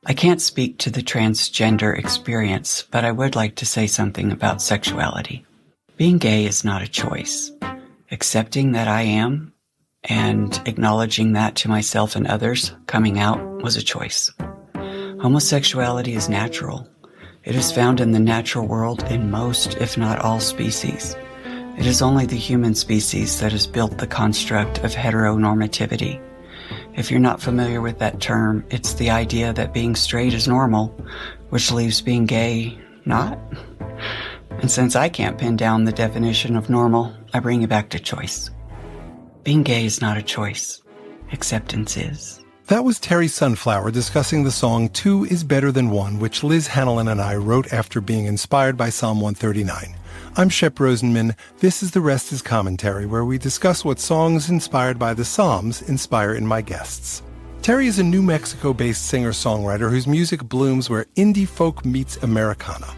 I can't speak to the transgender experience, but I would like to say something about sexuality. Being gay is not a choice. Accepting that I am and acknowledging that to myself and others coming out was a choice. Homosexuality is natural. It is found in the natural world in most, if not all, species. It is only the human species that has built the construct of heteronormativity. If you're not familiar with that term, it's the idea that being straight is normal, which leaves being gay not. And since I can't pin down the definition of normal, I bring it back to choice. Being gay is not a choice. Acceptance is. That was Terri Sunflower discussing the song 2 is Better Than 1, which Liz Hanlon and I wrote after being inspired by Psalm 139. I'm Shep Rosenman. This is The Rest is Commentary, where we discuss what songs inspired by the Psalms inspire in my guests. Terri is a New Mexico-based singer-songwriter whose music blooms where indie folk meets Americana.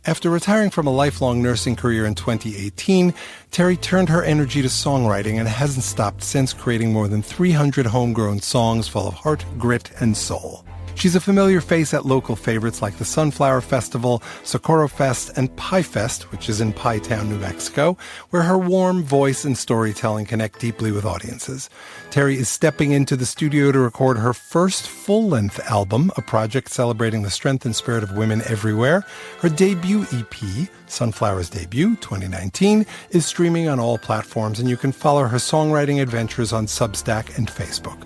After retiring from a lifelong nursing career in 2018, Terri turned her energy to songwriting and hasn't stopped since, creating more than 300 homegrown songs full of heart, grit, and soul. She's a familiar face at local favorites like the Sunflower Festival, Socorro Fest, and Pie Fest, which is in Pie Town, New Mexico, where her warm voice and storytelling connect deeply with audiences. Terri is stepping into the studio to record her first full-length album, a project celebrating the strength and spirit of women everywhere. Her debut EP, Sunflower's Debut 2019, is streaming on all platforms, and you can follow her songwriting adventures on Substack and Facebook.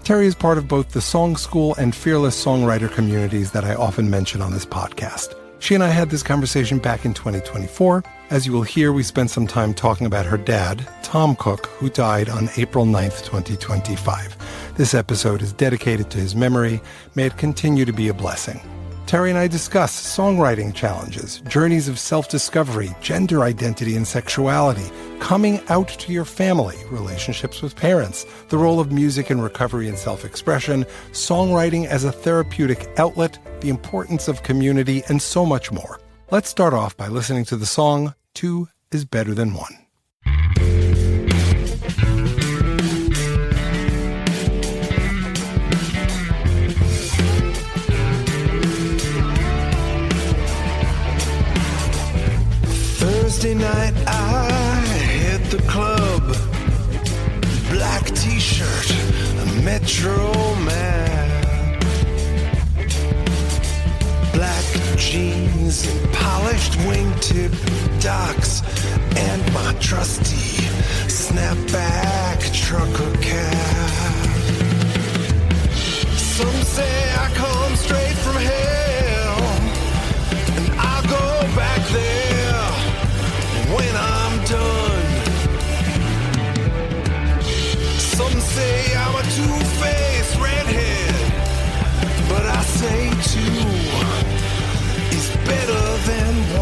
Terri is part of both the Song School and Fearless Songwriter communities that I often mention on this podcast. She and I had this conversation back in 2024. As you will hear, we spent some time talking about her dad, Tom Cook, who died on April 9th, 2025. This episode is dedicated to his memory. May it continue to be a blessing. Terri and I discuss songwriting challenges, journeys of self-discovery, gender identity and sexuality, coming out to your family, relationships with parents, the role of music in recovery and self-expression, songwriting as a therapeutic outlet, the importance of community, and so much more. Let's start off by listening to the song 2 is Better Than 1. Thursday night I hit the club, black t-shirt, a Metro Man, black jeans and polished wingtip docks, and my trusty snapback trucker cap. Some say I come straight from hell, and I'll go back there when I'm done. Some say I'm a two-faced redhead, but I say 2 is better than 1.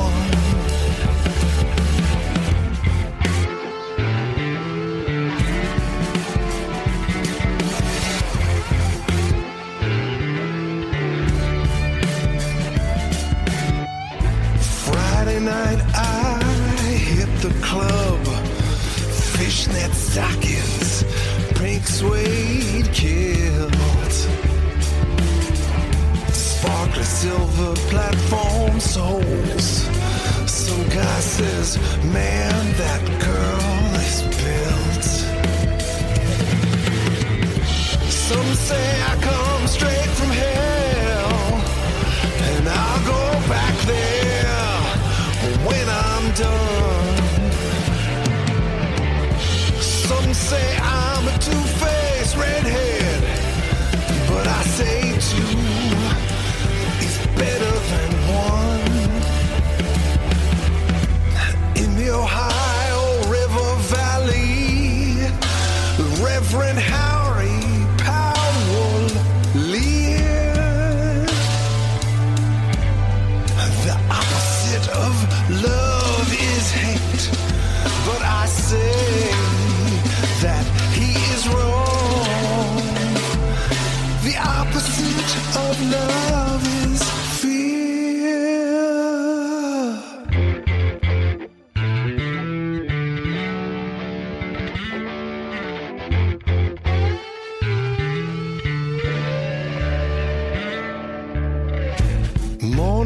Friday night I hit the club, fishnet stockings, pink suede kilt, sparkly silver platform soles. Some guy says, man, that girl is built. Some say I come straight from hell, and I'll go back there when I'm done. Some say I'm a two-faced redhead, but I say 2 is better than 1. In the Ohio River Valley, the Reverend Harry Powell lived. The opposite of love is hate, but I say that he is wrong. The opposite of love is fear.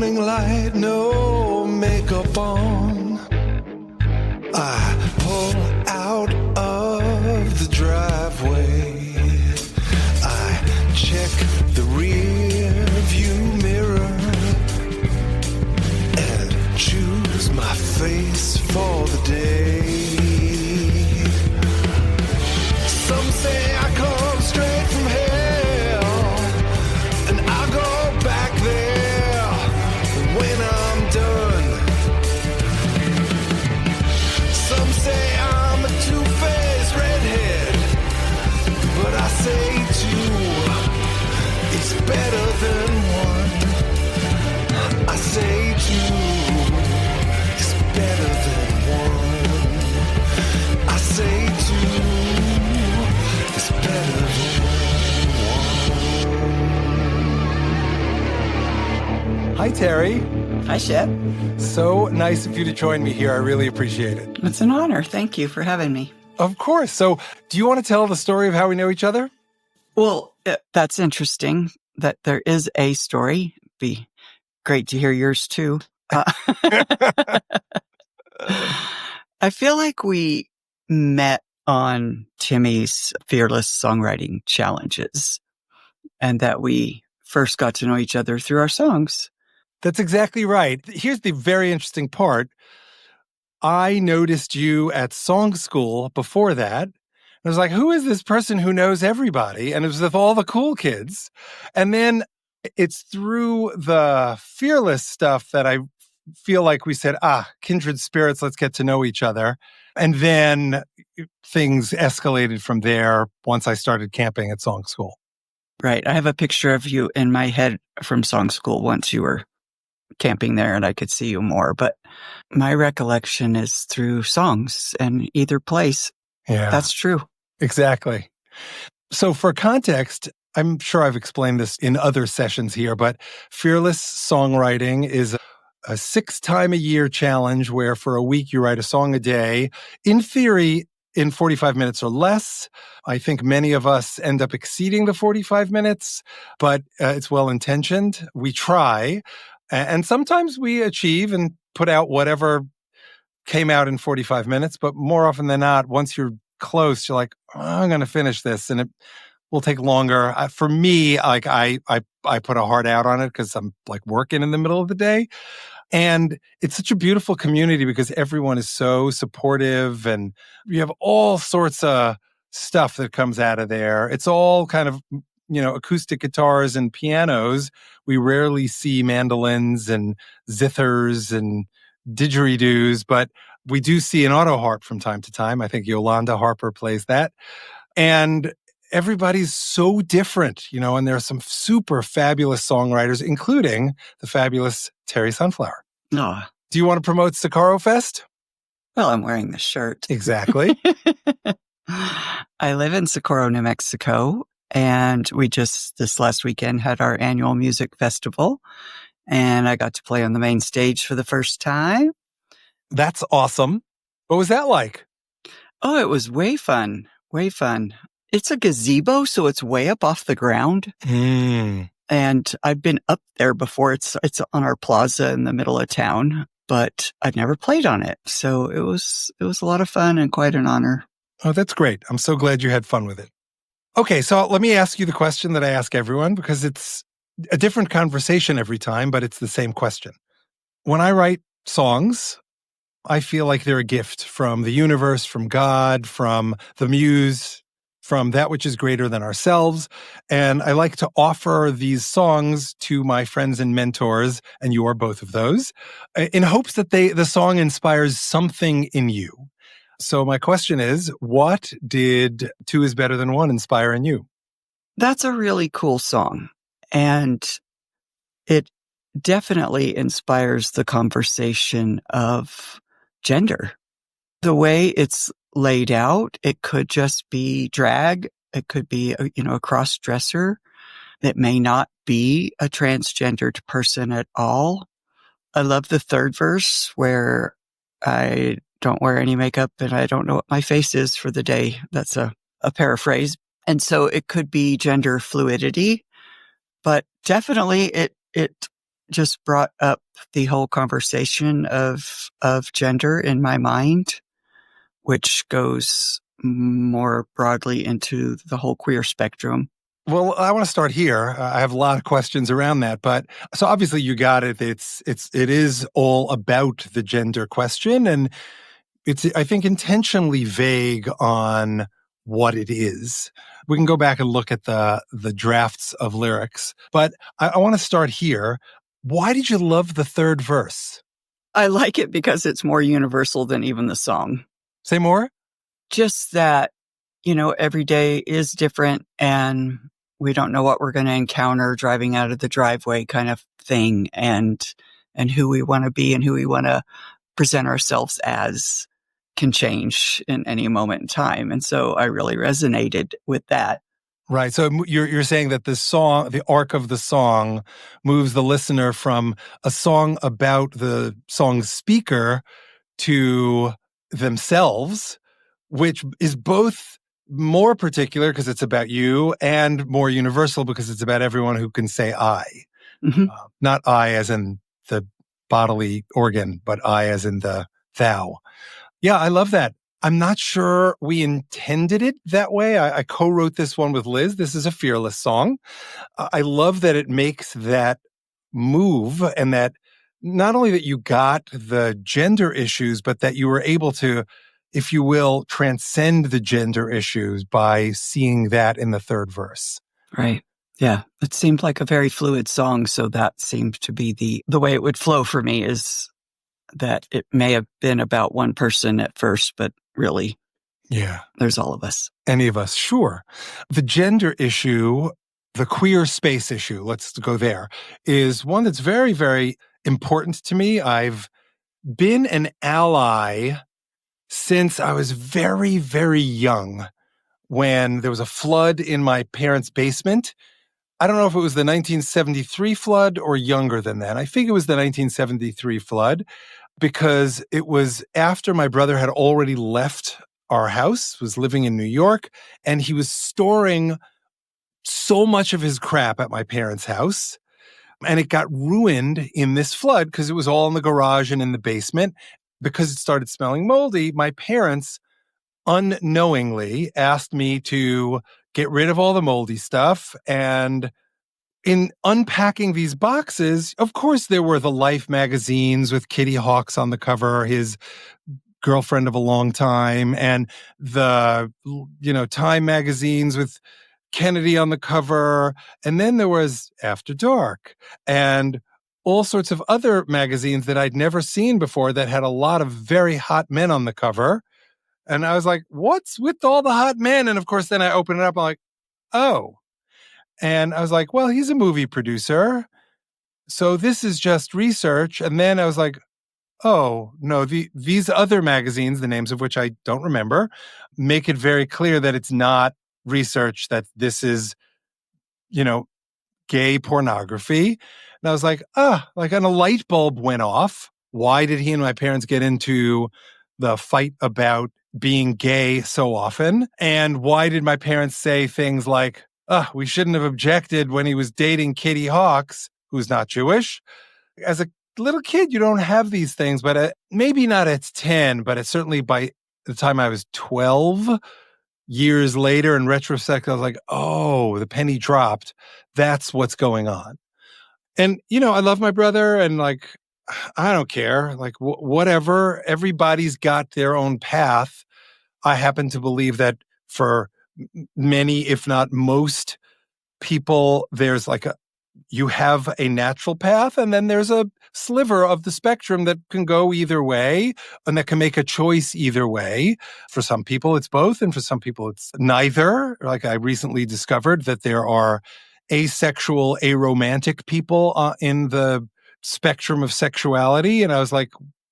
morning light, no makeup on. I pull out of the driveway. I check the rear view mirror and choose my face for the day. Some say I come straight from hell, and I'll go back there when I'm done. Some say I'm a two-faced redhead, but I say two is better than one. I say two is better than one. I say two is better than one. Hi, Terri. Hi, Shep. So nice of you to join me here. I really appreciate it. It's an honor. Thank you for having me. Of course. So do you want to tell the story of how we know each other? Well, that's interesting that there is a story. Be great to hear yours too. I feel like we met on Timmy's Fearless Songwriting Challenges, and that we first got to know each other through our songs. That's exactly right. Here's the very interesting part. I noticed you at song school before that. I was like, who is this person who knows everybody? And it was with all the cool kids. And then it's through the Fearless stuff that I feel like we said, kindred spirits, let's get to know each other. And then things escalated from there once I started camping at song school. Right. I have a picture of you in my head from song school once you were camping there and I could see you more. But my recollection is through songs and either place. Yeah, that's true. Exactly. So for context, I'm sure I've explained this in other sessions here, but Fearless Songwriting is a 6-time-a-year challenge where for a week you write a song a day. In theory, in 45 minutes or less. I think many of us end up exceeding the 45 minutes, but it's well-intentioned. We try, and sometimes we achieve and put out whatever came out in 45 minutes, but more often than not, once you're close, you're like, I'm going to finish this, and it will take longer. For me, like I put a heart out on it because I'm like working in the middle of the day. And it's such a beautiful community because everyone is so supportive and you have all sorts of stuff that comes out of there. It's all kind of, acoustic guitars and pianos. We rarely see mandolins and zithers and didgeridoos, but we do see an auto harp from time to time. I think Yolanda Harper plays that. And everybody's so different, and there are some super fabulous songwriters, including the fabulous Terri Sunflower. Oh. Do you want to promote Socorro Fest? Well, I'm wearing the shirt. Exactly. I live in Socorro, New Mexico, and we just this last weekend had our annual music festival, and I got to play on the main stage for the first time. That's awesome. What was that like? Oh, it was way fun. Way fun. It's a gazebo, so it's way up off the ground. And I've been up there before. It's on our plaza in the middle of town, but I've never played on it. So it was a lot of fun and quite an honor. Oh, that's great. I'm so glad you had fun with it. Okay, so let me ask you the question that I ask everyone because it's a different conversation every time, but it's the same question. When I write songs, I feel like they're a gift from the universe, from God, from the muse, from that which is greater than ourselves. And I like to offer these songs to my friends and mentors, and you are both of those, in hopes that the song inspires something in you. So my question is, what did Two is Better Than One inspire in you? That's a really cool song. And it definitely inspires the conversation of gender. The way it's laid out, it could just be drag. It could be, a cross-dresser. It may not be a transgendered person at all. I love the third verse where I don't wear any makeup and I don't know what my face is for the day. That's a paraphrase. And so it could be gender fluidity, but definitely it just brought up the whole conversation of gender in my mind, which goes more broadly into the whole queer spectrum. Well, I want to start here. I have a lot of questions around that, but so obviously you got it. It is all about the gender question, and it's, I think, intentionally vague on what it is. We can go back and look at the drafts of lyrics, but I want to start here. Why did you love the third verse? I like it because it's more universal than even the song. Say more. Just that, every day is different and we don't know what we're going to encounter driving out of the driveway kind of thing, and who we want to be and who we want to present ourselves as can change in any moment in time. And so I really resonated with that. Right. So you're saying that the song, the arc of the song, moves the listener from a song about the song's speaker to themselves, which is both more particular because it's about you and more universal because it's about everyone who can say I. Mm-hmm. Not I as in the bodily organ, but I as in the thou. Yeah, I love that. I'm not sure we intended it that way. I co-wrote this one with Liz. This is a Fearless song. I love that it makes that move, and that not only that you got the gender issues, but that you were able to, if you will, transcend the gender issues by seeing that in the third verse. Right. Yeah. It seemed like a very fluid song. So that seemed to be the way it would flow for me, is that it may have been about one person at first, but really, there's all of us. Any of us, sure. The gender issue, the queer space issue, let's go there, is one that's very, very important to me. I've been an ally since I was very, very young, when there was a flood in my parents' basement. I don't know if it was the 1973 flood or younger than that. I think it was the 1973 flood, because it was after my brother had already left our house, was living in New York, and he was storing so much of his crap at my parents' house. And it got ruined in this flood because it was all in the garage and in the basement. Because it started smelling moldy, my parents unknowingly asked me to get rid of all the moldy stuff. And in unpacking these boxes, of course, there were the Life magazines with Kitty Hawks on the cover, his girlfriend of a long time, and the, Time magazines with Kennedy on the cover. And then there was After Dark and all sorts of other magazines that I'd never seen before that had a lot of very hot men on the cover. And I was like, what's with all the hot men? And of course, then I open it up, I'm like, oh. And I was like, well, he's a movie producer, so this is just research. And then I was like, oh, no, these other magazines, the names of which I don't remember, make it very clear that it's not research, that this is, gay pornography. And I was like, and a light bulb went off. Why did he and my parents get into the fight about being gay so often? And why did my parents say things like, we shouldn't have objected when he was dating Kitty Hawks, who's not Jewish? As a little kid, you don't have these things, but maybe not at 10, but it's certainly by the time I was 12, years later, in retrospect, I was like, oh, the penny dropped. That's what's going on. And, I love my brother, and I don't care, whatever. Everybody's got their own path. I happen to believe that for many, if not most people, there's you have a natural path, and then there's a sliver of the spectrum that can go either way and that can make a choice either way. For some people, it's both, and for some people, it's neither. I recently discovered that there are asexual, aromantic people in the spectrum of sexuality, and I was like,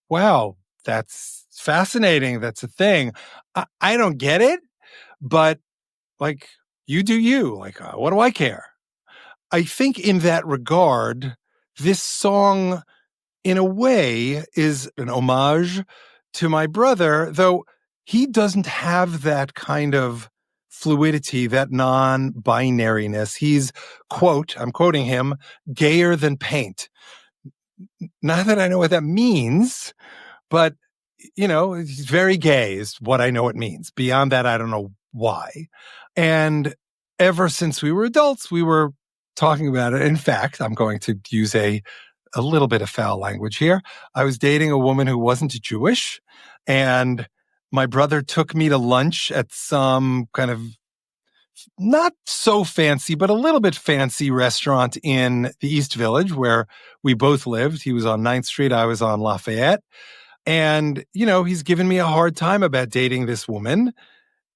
wow, that's fascinating. That's a thing. I don't get it, but you do you. What do I care? I think in that regard, this song, in a way, is an homage to my brother, though he doesn't have that kind of fluidity, that non-binariness. He's, quote, I'm quoting him, gayer than paint. not that I know what that means, but, he's very gay is what I know it means. Beyond that, I don't know why. And ever since we were adults, we were talking about it. In fact, I'm going to use a little bit of foul language here. I was dating a woman who wasn't Jewish, and my brother took me to lunch at some kind of not so fancy, but a little bit fancy restaurant in the East Village where we both lived. He was on 9th Street. I was on Lafayette. And, he's given me a hard time about dating this woman.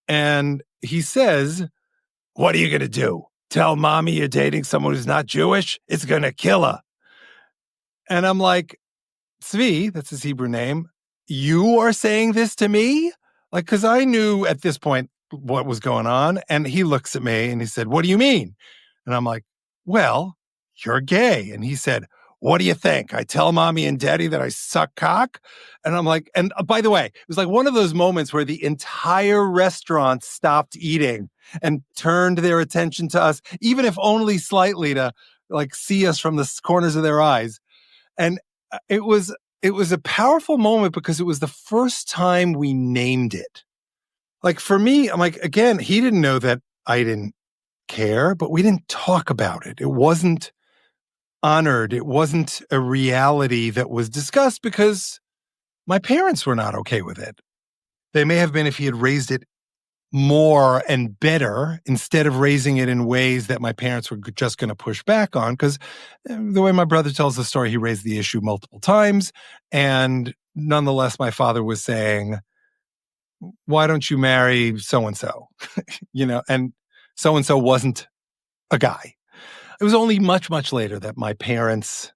And he says, "What are you going to do? Tell mommy you're dating someone who's not Jewish? It's going to kill her." And I'm like, "Zvi," that's his Hebrew name, "you are saying this to me?" Like, because I knew at this point what was going on. And he looks at me and he said, "What do you mean?" And I'm like, "Well, you're gay." And he said, "What do you think? I tell mommy and daddy that I suck cock?" And I'm like, and by the way, it was like one of those moments where the entire restaurant stopped eating and turned their attention to us, even if only slightly, to like see us from the corners of their eyes. And it was a powerful moment because it was the first time we named it. Like for me, I'm like, again, he didn't know that I didn't care, but we didn't talk about it. It wasn't honored. It wasn't a reality that was discussed because my parents were not okay with it. They may have been if he had raised it more and better instead of raising it in ways that my parents were just going to push back on. Because the way my brother tells the story, he raised the issue multiple times. And nonetheless, my father was saying, "Why don't you marry so-and-so?" And so-and-so wasn't a guy. It was only much, much later that my parents,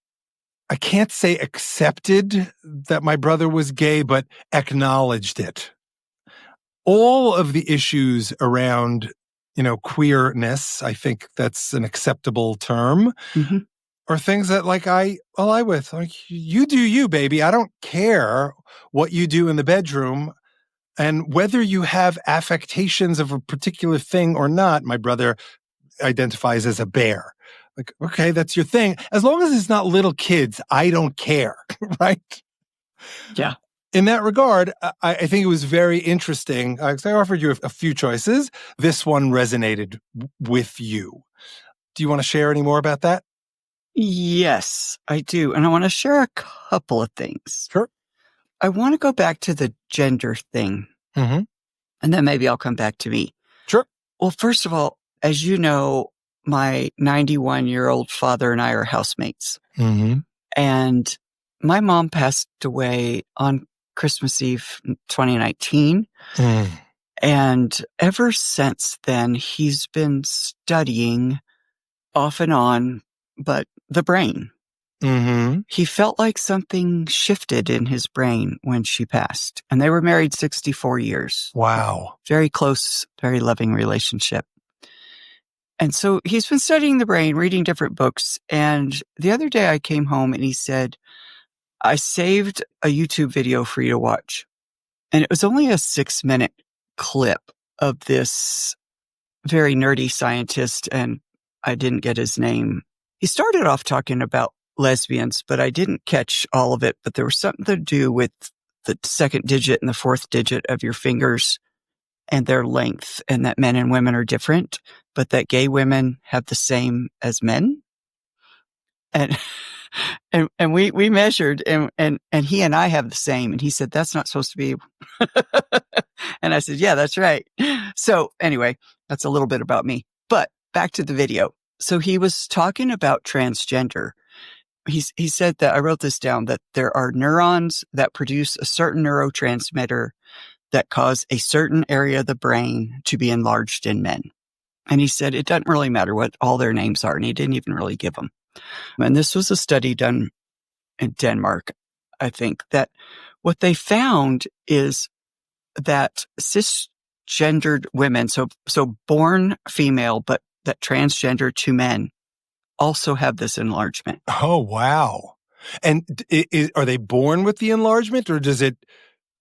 I can't say accepted that my brother was gay, but acknowledged it. All of the issues around, queerness, I think that's an acceptable term, are things that like I ally with. Like, you do you, baby. I don't care what you do in the bedroom. And whether you have affectations of a particular thing or not, my brother identifies as a bear. Like, okay, that's your thing. As long as it's not little kids, I don't care, right? Yeah. In that regard, I think it was very interesting. I offered you a few choices. This one resonated with you. Do you want to share any more about that? Yes, I do. And I want to share a couple of things. Sure. I want to go back to the gender thing. Mm-hmm. And then maybe I'll come back to me. Sure. Well, first of all, as you know, my 91-year-old father and I are housemates. Mm-hmm. And my mom passed away on Christmas Eve 2019. Mm. And ever since then, he's been studying off and on, but the brain. Mm-hmm. He felt like something shifted in his brain when she passed. And they were married 64 years. Wow. Very close, very loving relationship. And so he's been studying the brain, reading different books. And the other day I came home and he said, "I saved a YouTube video for you to watch." And it was only a 6-minute clip of this very nerdy scientist, and I didn't get his name. He started off talking about lesbians, but I didn't catch all of it. But there was something to do with the second digit and the fourth digit of your fingers and their length, and that men and women are different, but that gay women have the same as men. And and we measured, and he and I have the same. And he said, "That's not supposed to be." And I said, "Yeah, that's right." So anyway, that's a little bit about me. But back to the video. So he was talking about transgender. He said that, I wrote this down, that there are neurons that produce a certain neurotransmitter that cause a certain area of the brain to be enlarged in men. And he said it doesn't really matter what all their names are, and he didn't even really give them. And this was a study done in Denmark, I think, that what they found is that cisgendered women, so born female, but that transgender to men, also have this enlargement. Oh, wow. And are they born with the enlargement, or does it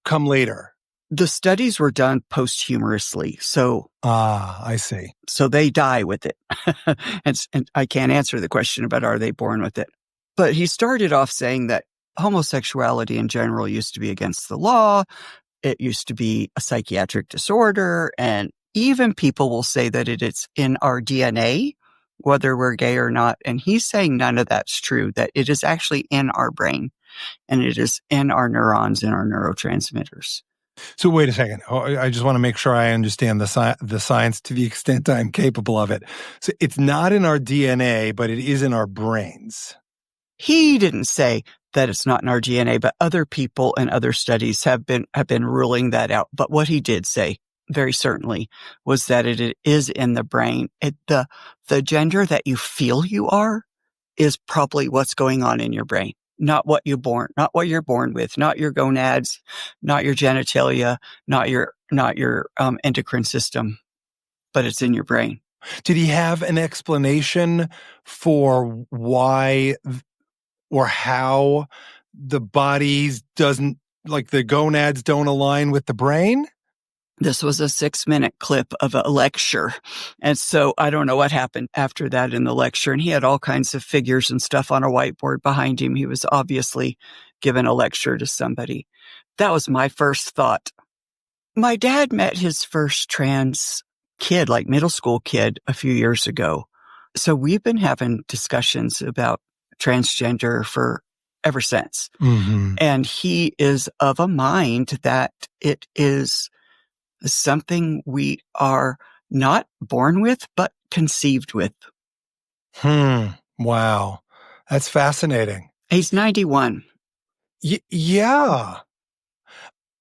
come later? The studies were done posthumously. So, I see. So they die with it. And I can't answer the question about are they born with it. But he started off saying that homosexuality in general used to be against the law. It used to be a psychiatric disorder. And even people will say that it is in our DNA, whether we're gay or not. And he's saying none of that's true, that it is actually in our brain and it is in our neurons and our neurotransmitters. So wait a second. I just want to make sure I understand the science to the extent I'm capable of it. So it's not in our DNA, but it is in our brains. He didn't say that it's not in our DNA, but other people and other studies have been ruling that out. But what he did say, very certainly, was that it is in the brain. The gender that you feel you are is probably what's going on in your brain, not what you're born with, not your gonads, not your genitalia, not your endocrine system, but it's in your brain. Did he have an explanation for why or how the bodies the gonads don't align with the brain? This was a 6-minute clip of a lecture. And so I don't know what happened after that in the lecture. And he had all kinds of figures and stuff on a whiteboard behind him. He was obviously giving a lecture to somebody. That was my first thought. My dad met his first trans kid, like middle school kid, a few years ago. So we've been having discussions about transgender for ever since. Mm-hmm. And he is of a mind that it is something we are not born with, but conceived with. Wow. That's fascinating. He's 91. Yeah.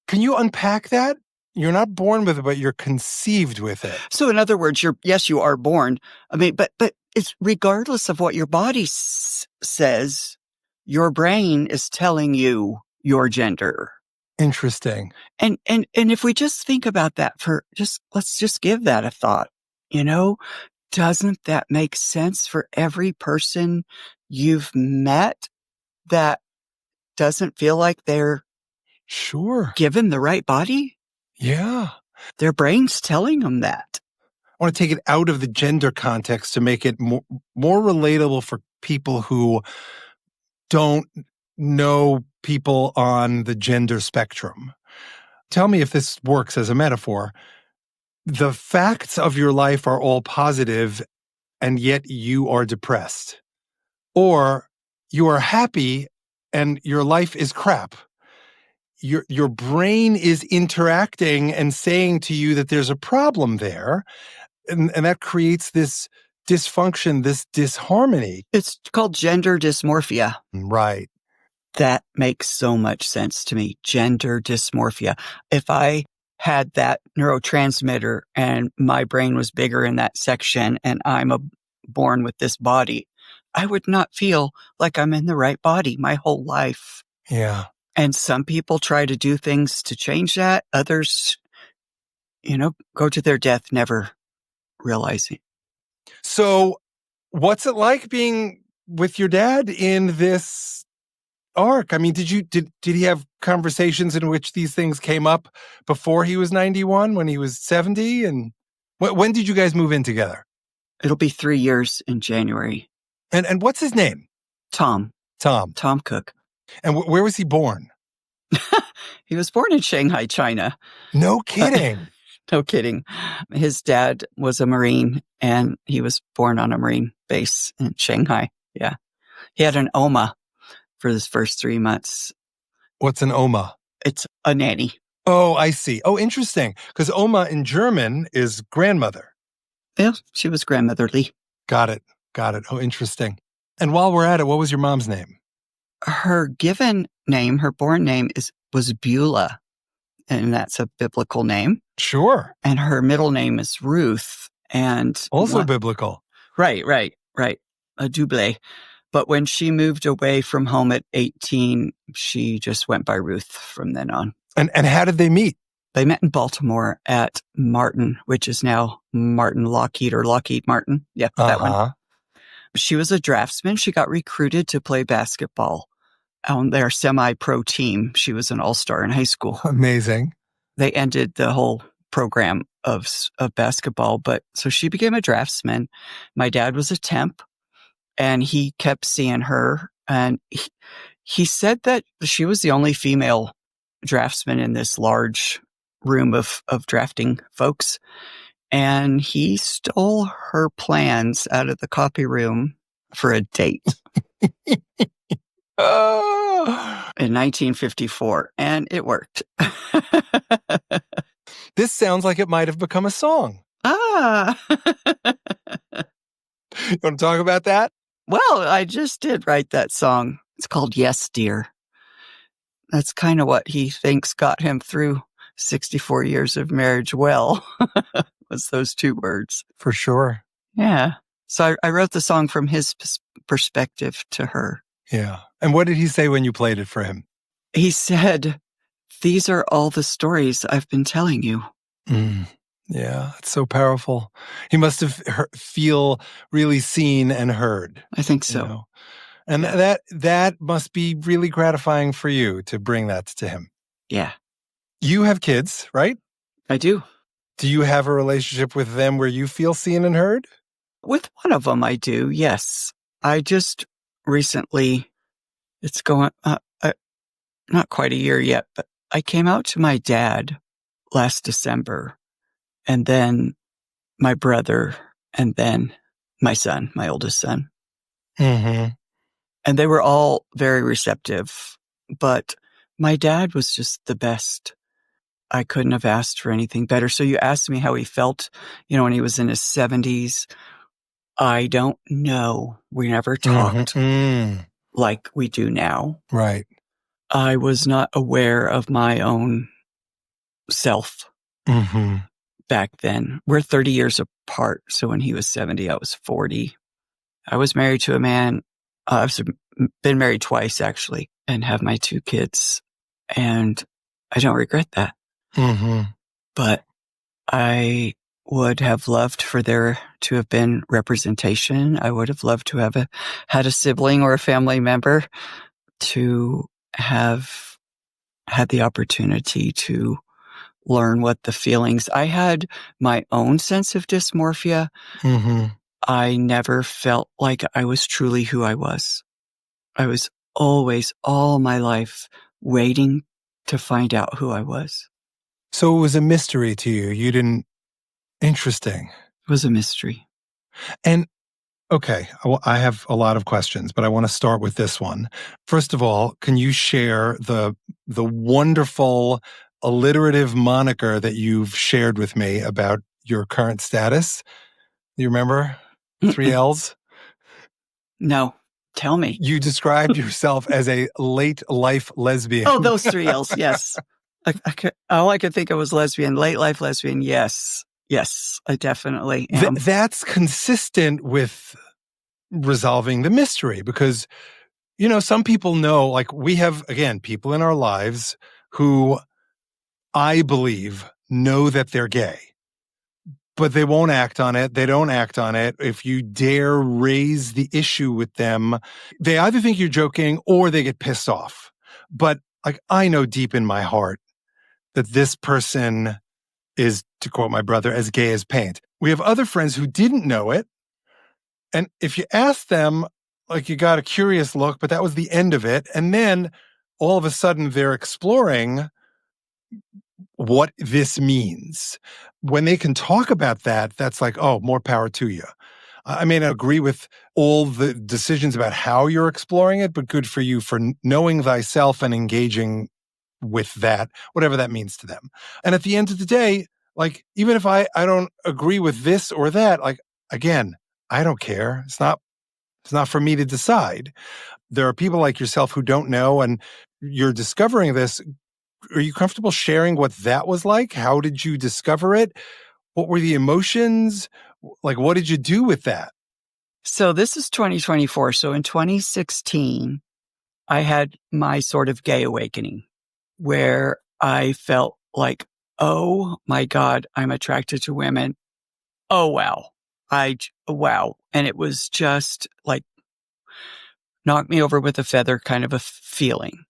Can you unpack that? You're not born with it, but you're conceived with it. So in other words, you are born. I mean, but it's regardless of what your body says, your brain is telling you your gender. Interesting. And if we just think about that let's just give that a thought, doesn't that make sense for every person you've met that doesn't feel like they're given the right body? Yeah. Their brain's telling them that. I want to take it out of the gender context to make it more relatable for people who don't know people on the gender spectrum. Tell me if this works as a metaphor. The facts of your life are all positive, and yet you are depressed. Or you are happy, and your life is crap. Your brain is interacting and saying to you that there's a problem there, and that creates this dysfunction, this disharmony. It's called gender dysmorphia. Right. That makes so much sense to me. Gender dysmorphia. If I had that neurotransmitter and my brain was bigger in that section and I'm born with this body, I would not feel like I'm in the right body my whole life. Yeah. And some people try to do things to change that. Others, go to their death never realizing. So what's it like being with your dad in this arc? I mean, did he have conversations in which these things came up before he was 91, when he was 70? And when did you guys move in together? It'll be 3 years in January. And what's his name? Tom Cook. And where was he born? He was born in Shanghai, China. No kidding. No kidding. His dad was a Marine and he was born on a Marine base in Shanghai. Yeah. He had an Oma for his first 3 months. What's an Oma? It's a nanny. Oh, I see. Oh, interesting. Because Oma in German is grandmother. Yeah, she was grandmotherly. Got it. Oh, interesting. And while we're at it, what was your mom's name? Her given name, her born name was Beulah, and that's a biblical name. Sure. And her middle name is Ruth, and also biblical. Right. A double. But when she moved away from home at 18, she just went by Ruth from then on. And how did they meet? They met in Baltimore at Martin, which is now Martin Lockheed or Lockheed Martin. Yeah, that one. She was a draftsman. She got recruited to play basketball on their semi-pro team. She was an all-star in high school. Amazing. They ended the whole program of basketball, but so she became a draftsman. My dad was a temp, and he kept seeing her And he said that she was the only female draftsman in this large room of drafting folks. And he stole her plans out of the copy room for a date in 1954. And it worked. This sounds like it might have become a song. Ah. You want to talk about that? Well, I just did write that song. It's called Yes, Dear. That's kind of what he thinks got him through 64 years of marriage well, was those two words. For sure. Yeah. So I wrote the song from his perspective to her. Yeah. And what did he say when you played it for him? He said, "These are all the stories I've been telling you." Yeah, it's so powerful. He must have feel really seen and heard. I think so. You know? And that must be really gratifying for you to bring that to him. Yeah. You have kids, right? I do. Do you have a relationship with them where you feel seen and heard? With one of them, I do, yes. I just recently, it's going, not quite a year yet, but I came out to my dad last December, and then my brother, and then my son, my oldest son. Mm-hmm. And they were all very receptive, but my dad was just the best. I couldn't have asked for anything better. So you asked me how he felt, when he was in his 70s. I don't know. We never talked like we do now. Right. I was not aware of my own self back then. We're 30 years apart. So when he was 70, I was 40. I was married to a man. I've been married twice, actually, and have my 2 kids. And I don't regret that. But I would have loved for there to have been representation. I would have loved to have had a sibling or a family member to have had the opportunity to learn what the feelings. I had my own sense of dysmorphia. I never felt like I was truly who I was. I was always, all my life, waiting to find out who I was. So it was a mystery to you. You didn't. Interesting. It was a mystery. And okay, I have a lot of questions, but I want to start with this one. First of all, can you share the wonderful alliterative moniker that you've shared with me about your current status? You remember? 3 L's? No. Tell me. You described yourself as a late life lesbian. Oh, those 3 L's, yes. All I could think of was lesbian, late life lesbian, yes. Yes, I definitely am. That's consistent with resolving the mystery because, some people know, like we have, again, people in our lives who I believe know that they're gay, but they won't act on it. They don't act on it. If you dare raise the issue with them, they either think you're joking or they get pissed off. But like, I know deep in my heart that this person is, to quote my brother, as gay as paint. We have other friends who didn't know it. And if you ask them, like you got a curious look, but that was the end of it. And then all of a sudden they're exploring what this means. When they can talk about that, that's like, oh, more power to you. I may not agree with all the decisions about how you're exploring it, but good for you for knowing thyself and engaging with that, whatever that means to them. And at the end of the day, like, even if I don't agree with this or that, like, again, I don't care. It's not for me to decide. There are people like yourself who don't know, and you're discovering this. Are you comfortable sharing what that was like? How did you discover it? What were the emotions? Like, what did you do with that? So this is 2024. So in 2016, I had my sort of gay awakening where I felt like, oh my God, I'm attracted to women. Oh, wow. Wow. And it was just like knock me over with a feather kind of a feeling.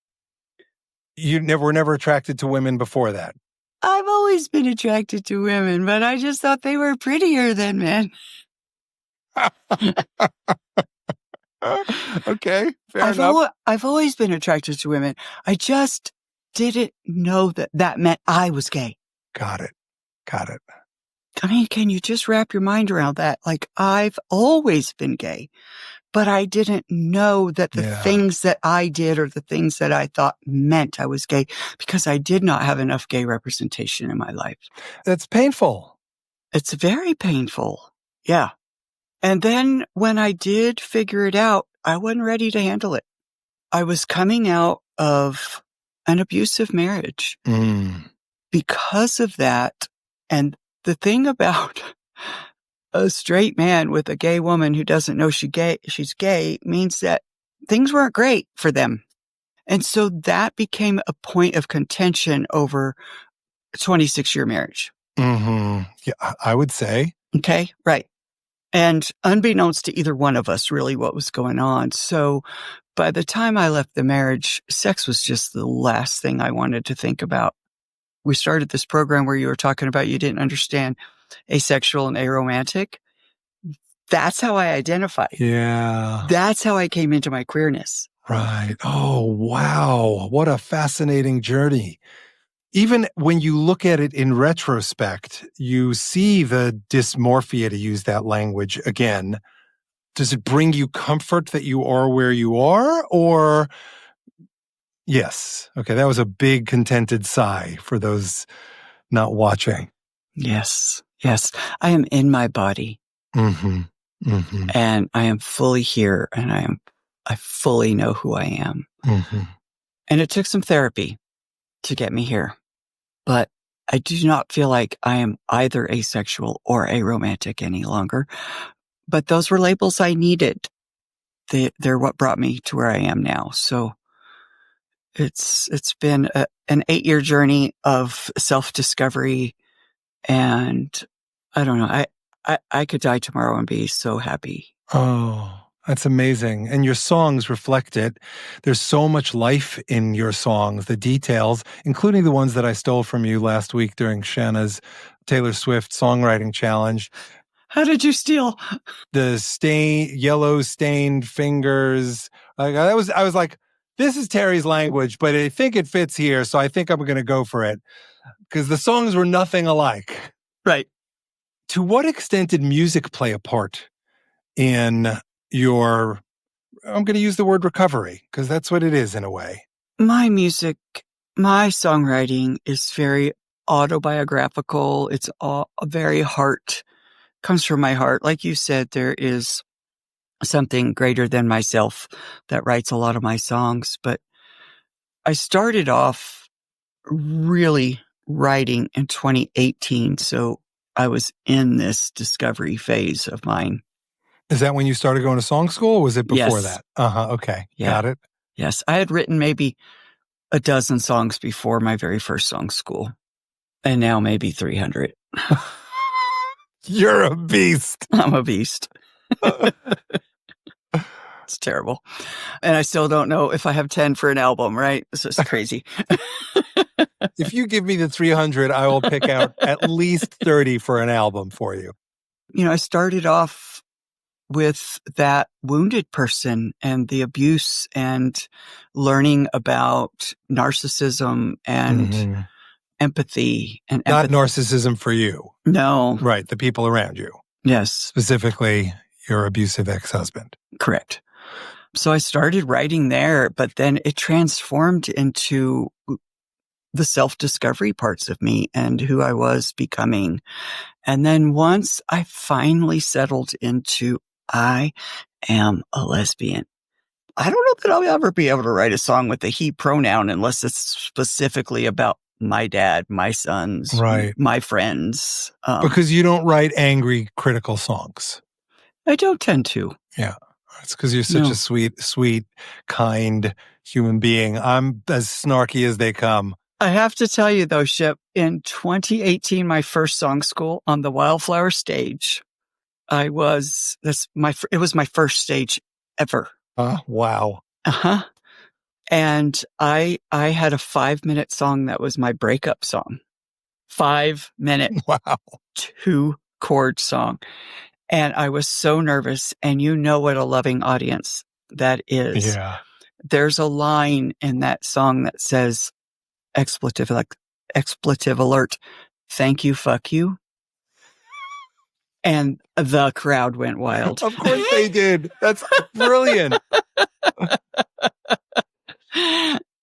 You were never attracted to women before that? I've always been attracted to women, but I just thought they were prettier than men. Okay, fair enough. I've always been attracted to women. I just didn't know that meant I was gay. Got it. I mean, can you just wrap your mind around that? Like, I've always been gay, but I didn't know that the things that I did or the things that I thought meant I was gay because I did not have enough gay representation in my life. That's painful. It's very painful. Yeah. And then when I did figure it out, I wasn't ready to handle it. I was coming out of an abusive marriage because of that. And the thing about a straight man with a gay woman who doesn't know she's gay means that things weren't great for them. And so that became a point of contention over a 26-year marriage. Yeah, I would say. Okay, right. And unbeknownst to either one of us, really, what was going on. So by the time I left the marriage, sex was just the last thing I wanted to think about. We started this program where you were talking about you didn't understand asexual and aromantic. That's how I identified. Yeah. That's how I came into my queerness. Right. Oh, wow. What a fascinating journey. Even when you look at it in retrospect, you see the dysmorphia, to use that language again. Does it bring you comfort that you are where you are? Or, yes. Okay, that was a big contented sigh for those not watching. Yes. I am in my body. And I am fully here, and I fully know who I am. And it took some therapy to get me here. But I do not feel like I am either asexual or aromantic any longer. But those were labels I needed. They're what brought me to where I am now. So it's been an 8-year journey of self-discovery, and I don't know. I could die tomorrow and be so happy. Oh, that's amazing. And your songs reflect it. There's so much life in your songs, the details, including the ones that I stole from you last week during Shanna's Taylor Swift songwriting challenge. How did you steal? The yellow stained fingers. I was like, this is Terri's language, but I think it fits here. So I think I'm going to go for it because the songs were nothing alike. Right. To what extent did music play a part in your, I'm going to use the word recovery, because that's what it is in a way? My music, my songwriting is very autobiographical. It's all very comes from my heart. Like you said, there is something greater than myself that writes a lot of my songs. But I started off really writing in 2018. So I was in this discovery phase of mine. Is that when you started going to song school, or was it before Yes. that? Okay. Yeah. Got it. Yes. I had written maybe a dozen songs before my very first song school, and now maybe 300. You're a beast. I'm a beast. It's terrible. And I still don't know if I have 10 for an album, right? This is crazy. If you give me the 300, I will pick out at least 30 for an album for you. You know, I started off with that wounded person and the abuse and learning about narcissism and empathy. Not narcissism for you. No. Right. The people around you. Yes. Specifically, your abusive ex-husband. Correct. So I started writing there, but then it transformed into the self-discovery parts of me and who I was becoming. And then once I finally settled into, I am a lesbian, I don't know that I'll ever be able to write a song with the he pronoun unless it's specifically about my dad, my sons, right, my friends. Because you don't write angry, critical songs. I don't tend to. Yeah. It's because you're such a sweet, kind human being. I'm as snarky as they come. I have to tell you, though, Shep, in 2018, my first song school on the Wildflower stage, it was my first stage ever. Wow. Uh-huh. And I had a 5-minute song that was my breakup song. 5-minute. Wow. 2-chord song. And I was so nervous. And you know what a loving audience that is. Yeah. There's a line in that song that says, expletive alert, thank you, fuck you. And the crowd went wild. Of course they did. That's brilliant.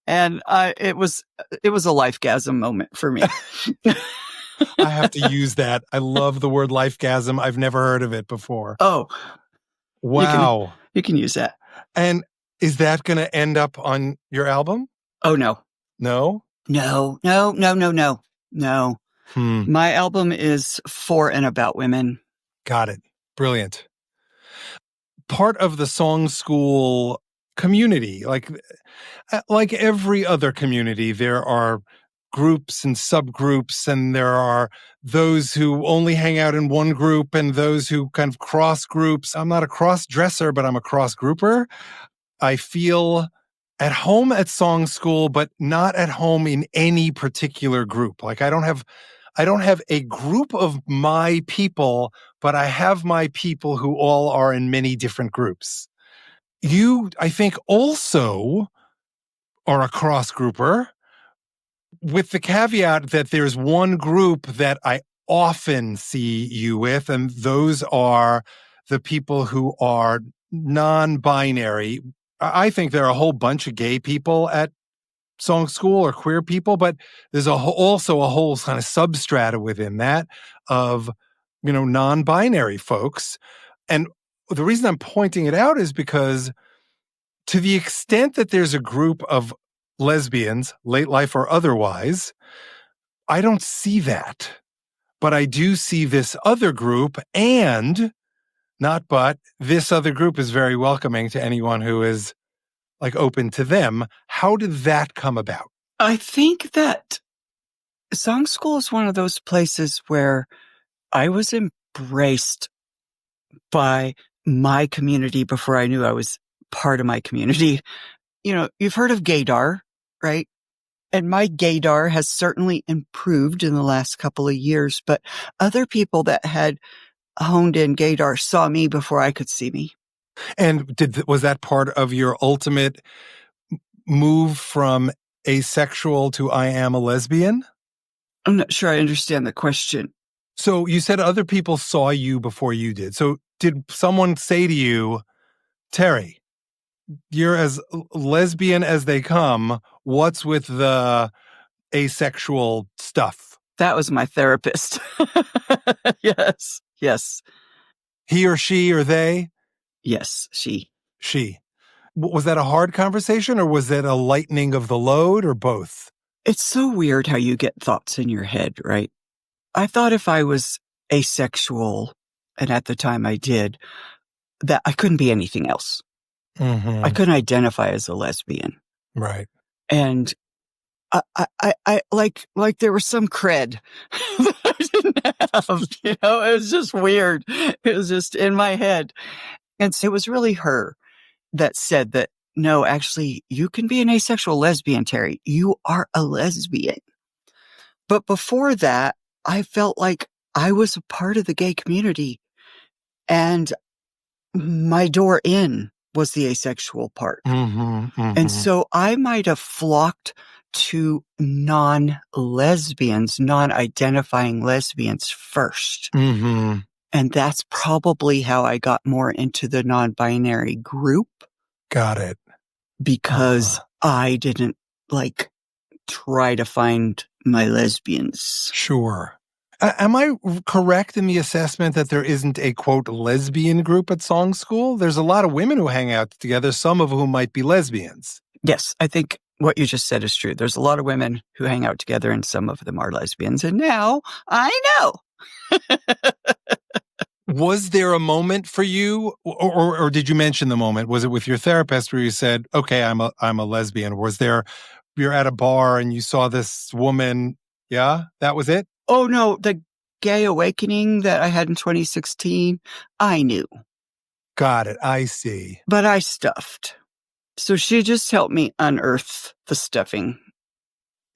And it was a lifegasm moment for me. I have to use that. I love the word lifegasm. I've never heard of it before. Oh, wow. You can use that. And is that going to end up on your album? Oh, no. No? No. My album is for and about women. Got it. Brilliant. Part of the song school community, like every other community, there are groups and subgroups, and there are those who only hang out in one group and those who kind of cross groups. I'm not a cross dresser, but I'm a cross grouper. I feel at home at song school, but not at home in any particular group. Like I don't have a group of my people, but I have my people who all are in many different groups. You, I think, also are a cross grouper, with the caveat that there's one group that I often see you with, and those are the people who are non-binary. I think there are a whole bunch of gay people at song school or queer people, but there's also a whole kind of substrata within that of, non-binary folks. And the reason I'm pointing it out is because to the extent that there's a group of lesbians, late life or otherwise, I don't see that. But I do see this other group, and this other group is very welcoming to anyone who is open to them. How did that come about? I think that song school is one of those places where I was embraced by my community before I knew I was part of my community. You've heard of gaydar, right? And my gaydar has certainly improved in the last couple of years, but other people that had honed in gaydar saw me before I could see me. And was that part of your ultimate move from asexual to I am a lesbian? I'm not sure I understand the question. So you said other people saw you before you did. So did someone say to you, Terri, you're as lesbian as they come. What's with the asexual stuff? That was my therapist. Yes. He or she or they? Yes, she. She. Was that a hard conversation, or was it a lightening of the load, or both? It's so weird how you get thoughts in your head, right? I thought if I was asexual, and at the time I did, that I couldn't be anything else. Mm-hmm. I couldn't identify as a lesbian. Right. And I like there was some cred that I didn't have, it was just weird. It was just in my head. And so it was really her that said that, no, actually, you can be an asexual lesbian, Terri. You are a lesbian. But before that, I felt like I was a part of the gay community, and my door in was the asexual part. Mm-hmm, mm-hmm. And so I might have flocked to non-lesbians, non-identifying lesbians first. Mm-hmm. And that's probably how I got more into the non-binary group. Got it. Because I didn't try to find my lesbians. Sure. Am I correct in the assessment that there isn't a, quote, lesbian group at song school? There's a lot of women who hang out together, some of whom might be lesbians. Yes, I think what you just said is true. There's a lot of women who hang out together, and some of them are lesbians. And now I know. Was there a moment for you, or did you mention the moment? Was it with your therapist where you said, okay, I'm a lesbian? Was there, you're at a bar and you saw this woman? Yeah, that was it? Oh, no, the gay awakening that I had in 2016, I knew. Got it. I see. But I stuffed. So she just helped me unearth the stuffing.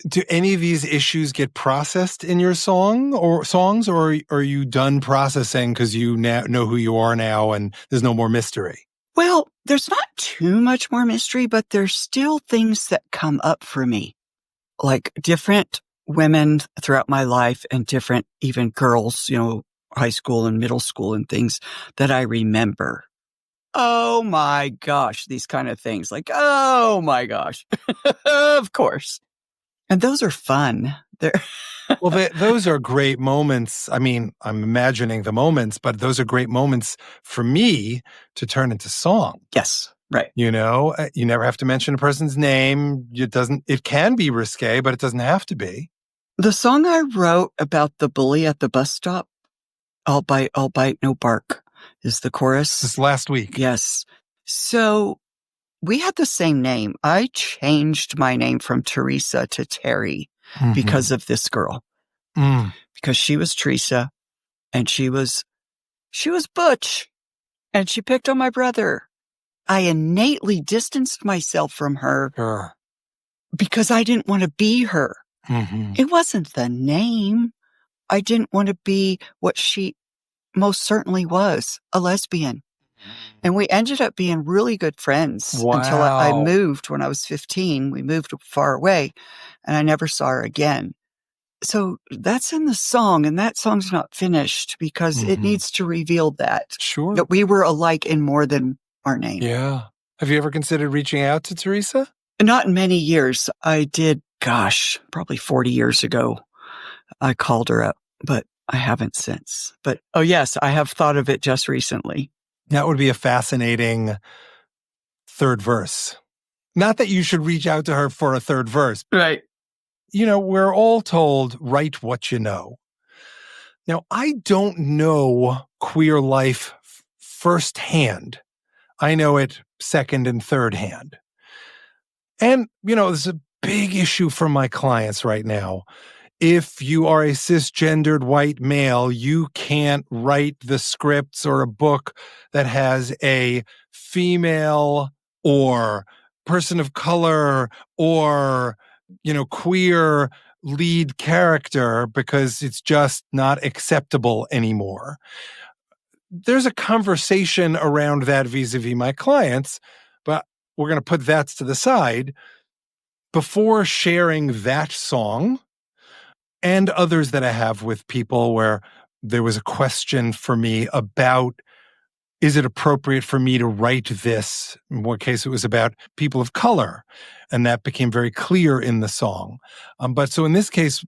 Do any of these issues get processed in your songs, or are you done processing because you now know who you are now and there's no more mystery? Well, there's not too much more mystery, but there's still things that come up for me, like different women throughout my life and different even girls, high school and middle school and things that I remember. Oh my gosh, these kind of things like, oh my gosh, of course. And those are fun. Well, those are great moments. I mean, I'm imagining the moments, but those are great moments for me to turn into song. Yes, right. You never have to mention a person's name. It can be risque, but it doesn't have to be. The song I wrote about the bully at the bus stop, I'll bite, no bark, is the chorus. This last week. Yes. So we had the same name. I changed my name from Teresa to Terri because of this girl. Because she was Teresa and she was butch and she picked on my brother. I innately distanced myself from her because I didn't want to be her. It wasn't the name. I didn't want to be what she most certainly was, a lesbian. And we ended up being really good friends until I moved when I was 15. We moved far away and I never saw her again. So that's in the song, and that song's not finished because it needs to reveal that. Sure. That we were alike in more than our name. Yeah. Have you ever considered reaching out to Teresa? Not in many years. I did, probably 40 years ago. I called her up, but I haven't since. But, oh yes, I have thought of it just recently. That would be a fascinating third verse. Not that you should reach out to her for a third verse. Right. We're all told, write what you know. Now, I don't know queer life firsthand. I know it second and third hand. And, this is a big issue for my clients right now. If you are a cisgendered white male, you can't write the scripts or a book that has a female or person of color or, queer lead character because it's just not acceptable anymore. There's a conversation around that vis-a-vis my clients, but we're going to put that to the side. Before sharing that song and others that I have with people where there was a question for me about, is it appropriate for me to write this? In one case, it was about people of color, and that became very clear in the song. But so in this case,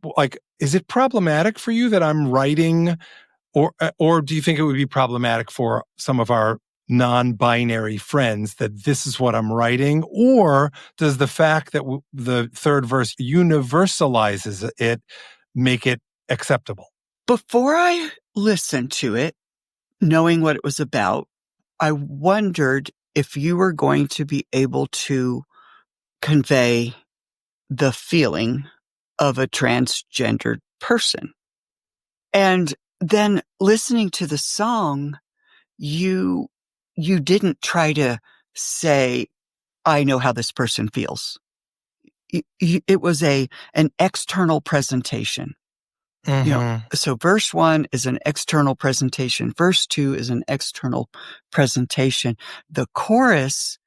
is it problematic for you that I'm writing, or do you think it would be problematic for some of our non-binary friends that this is what I'm writing? Or does the fact that the third verse universalizes it make it acceptable? Before I listened to it, knowing what it was about, I wondered if you were going to be able to convey the feeling of a transgendered person. And then listening to the song, you didn't try to say, I know how this person feels. It was an external presentation. So verse 1 is an external presentation. Verse 2 is an external presentation. The chorus,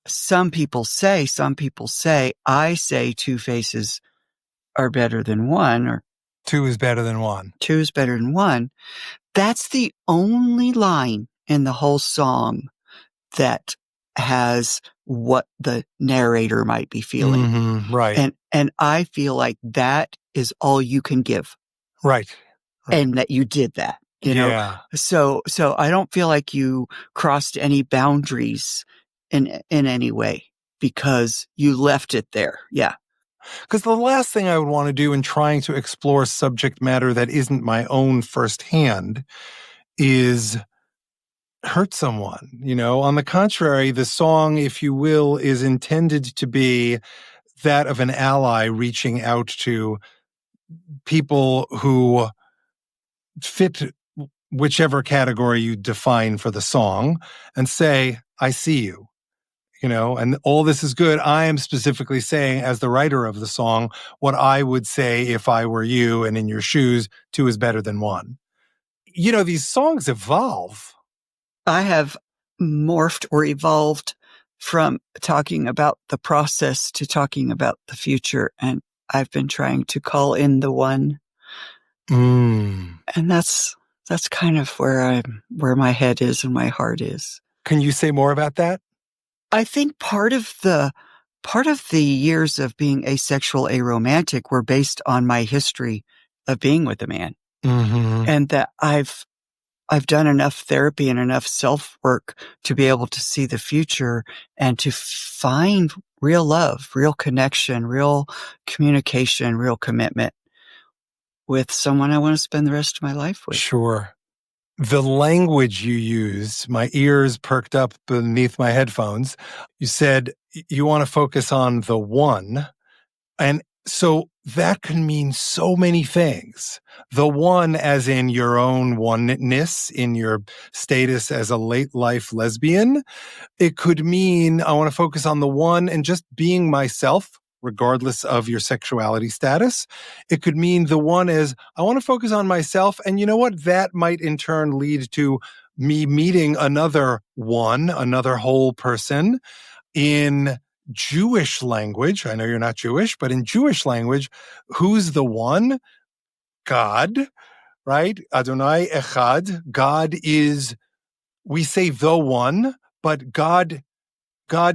some people say, I say two faces are better than one, or two is better than one. Two is better than one. That's the only line in the whole song that has what the narrator might be feeling. Right. And I feel like that is all you can give. Right. And that you did that, Yeah. So I don't feel like you crossed any boundaries in any way because you left it there. Yeah. Because the last thing I would want to do in trying to explore subject matter that isn't my own firsthand is hurt someone. On the contrary, the song, if you will, is intended to be that of an ally reaching out to people who fit whichever category you define for the song and say, I see you. And all this is good. I am specifically saying, as the writer of the song, what I would say if I were you and in your shoes, two is better than one. These songs evolve. I have morphed or evolved from talking about the process to talking about the future. And I've been trying to call in the one. And that's kind of where my head is and my heart is. Can you say more about that? I think part of the years of being asexual, aromantic were based on my history of being with a man. And that I've done enough therapy and enough self-work to be able to see the future and to find real love, real connection, real communication, real commitment with someone I want to spend the rest of my life with. Sure. The language you used, my ears perked up beneath my headphones. You said you want to focus on the one. And so that can mean so many things. The one as in your own oneness, in your status as a late life lesbian. It could mean I want to focus on the one and just being myself, regardless of your sexuality status. It could mean the one is I want to focus on myself. And you know what? That might in turn lead to me meeting another one, another whole person. In Jewish language, I know you're not Jewish, but in Jewish language, who's the one? God, right? Adonai Echad. God is, we say the one, but God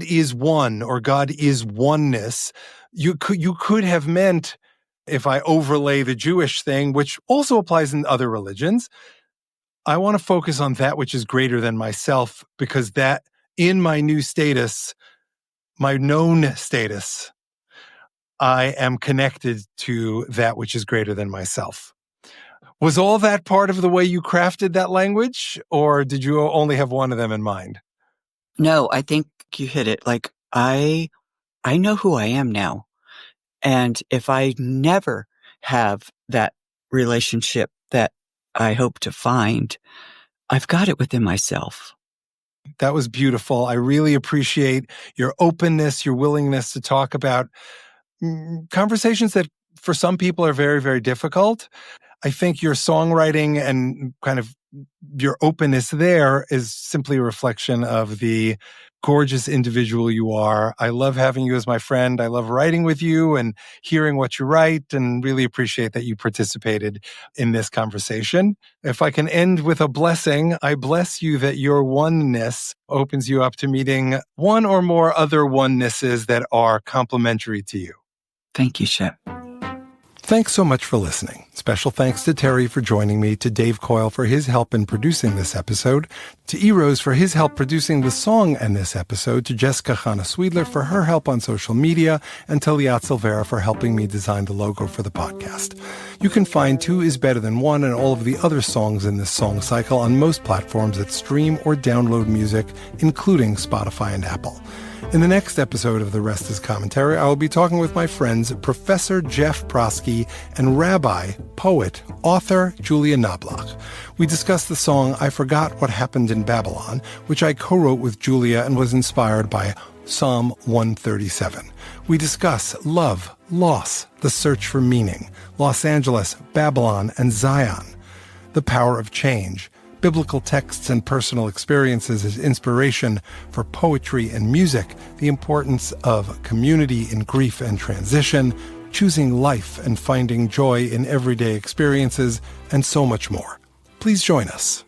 is one, or God is oneness. You could have meant, if I overlay the Jewish thing, which also applies in other religions, I want to focus on that which is greater than myself, because that in my new status, my known status, I am connected to that which is greater than myself. Was all that part of the way you crafted that language, or did you only have one of them in mind? No, I think you hit it. Like, I know who I am now. And if I never have that relationship that I hope to find, I've got it within myself. That was beautiful. I really appreciate your openness, your willingness to talk about conversations that for some people are very, very difficult. I think your songwriting and kind of your openness there is simply a reflection of the gorgeous individual you are. I love having you as my friend. I love writing with you and hearing what you write, and really appreciate that you participated in this conversation. If I can end with a blessing, I bless you that your oneness opens you up to meeting one or more other onenesses that are complementary to you. Thank you, Shep. Thanks so much for listening. Special thanks to Terri for joining me, to Dave Coyle for his help in producing this episode, to E-Rose for his help producing the song in this episode, to Jessica Hanna-Swedler for her help on social media, and to Liat Silvera for helping me design the logo for the podcast. You can find Two is Better Than One and all of the other songs in this song cycle on most platforms that stream or download music, including Spotify and Apple. In the next episode of The Rest is Commentary, I will be talking with my friends Professor Jeff Prosky and Rabbi, poet, author Julia Knobloch. We discuss the song I Forgot What Happened in Babylon, which I co-wrote with Julia and was inspired by Psalm 137. We discuss love, loss, the search for meaning, Los Angeles, Babylon, and Zion, the power of change, biblical texts and personal experiences as inspiration for poetry and music, the importance of community in grief and transition, choosing life and finding joy in everyday experiences, and so much more. Please join us.